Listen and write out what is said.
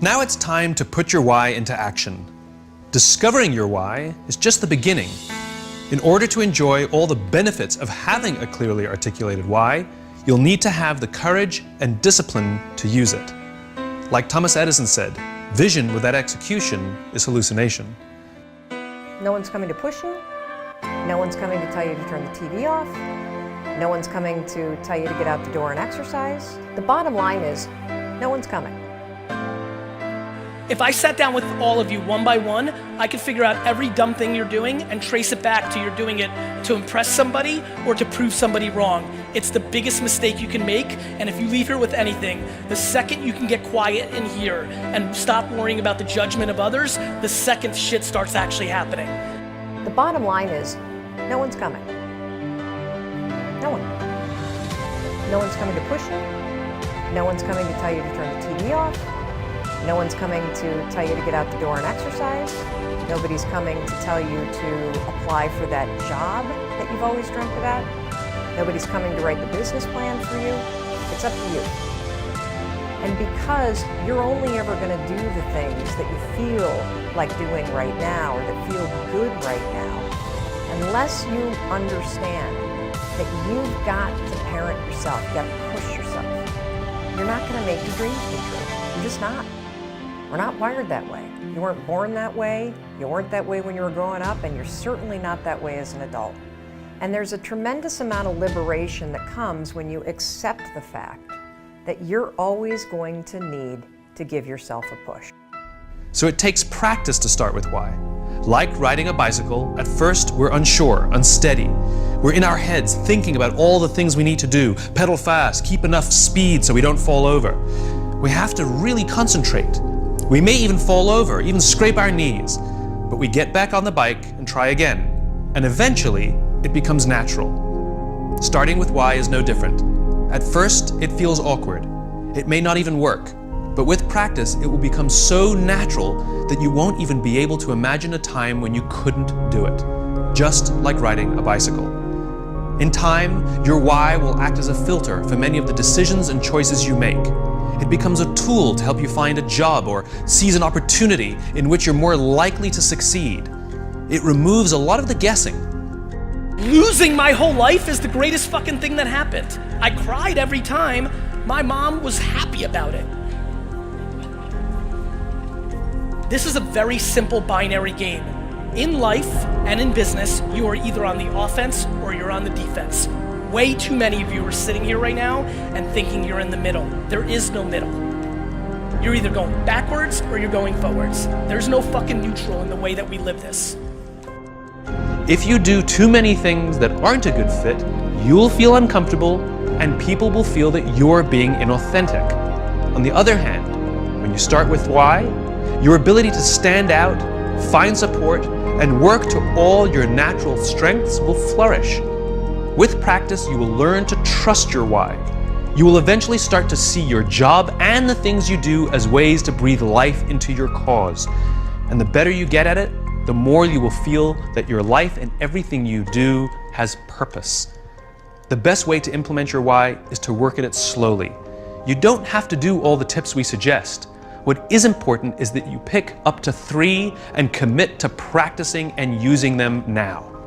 Now it's time to put your why into action. Discovering your why is just the beginning. In order to enjoy all the benefits of having a clearly articulated why, you'll need to have the courage and discipline to use it. Like Thomas Edison said, vision without execution is hallucination. No one's coming to push you. No one's coming to tell you to turn the TV off. No one's coming to tell you to get out the door and exercise. The bottom line is, no one's coming. If I sat down with all of you one by one, I could figure out every dumb thing you're doing and trace it back to you're doing it to impress somebody or to prove somebody wrong. It's the biggest mistake you can make, and if you leave here with anything, the second you can get quiet in here and stop worrying about the judgment of others, the second shit starts actually happening. The bottom line is, no one's coming. No one. No one's coming to push you. No one's coming to tell you to turn the TV off. No one's coming to tell you to get out the door and exercise. Nobody's coming to tell you to apply for that job that you've always dreamt about. Nobody's coming to write the business plan for you. It's up to you. And because you're only ever going to do the things that you feel like doing right now or that feel good right now, unless you understand that you've got to parent yourself, you've got to push yourself, you're not going to make your dreams come true. You're just not. We're not wired that way. You weren't born that way, you weren't that way when you were growing up, and you're certainly not that way as an adult. And there's a tremendous amount of liberation that comes when you accept the fact that you're always going to need to give yourself a push. So it takes practice to start with why. Like riding a bicycle, at first we're unsure, unsteady. We're in our heads thinking about all the things we need to do, pedal fast, keep enough speed so we don't fall over. We have to really concentrate. We may even fall over, even scrape our knees, but we get back on the bike and try again. And eventually, it becomes natural. Starting with why is no different. At first, it feels awkward. It may not even work, but with practice, it will become so natural that you won't even be able to imagine a time when you couldn't do it. Just like riding a bicycle. In time, your why will act as a filter for many of the decisions and choices you make. It becomes a tool to help you find a job or seize an opportunity in which you're more likely to succeed. It removes a lot of the guessing. Losing my whole life is the greatest fucking thing that happened. I cried every time. My mom was happy about it. This is a very simple binary game. In life and in business, you are either on the offense or you're on the defense. Way too many of you are sitting here right now and thinking you're in the middle. There is no middle. You're either going backwards or you're going forwards. There's no fucking neutral in the way that we live this. If you do too many things that aren't a good fit, you'll feel uncomfortable and people will feel that you're being inauthentic. On the other hand, when you start with why, your ability to stand out, find support, and work to all your natural strengths will flourish. With practice, you will learn to trust your why. You will eventually start to see your job and the things you do as ways to breathe life into your cause. And the better you get at it, the more you will feel that your life and everything you do has purpose. The best way to implement your why is to work at it slowly. You don't have to do all the tips we suggest. What is important is that you pick up to 3 and commit to practicing and using them now.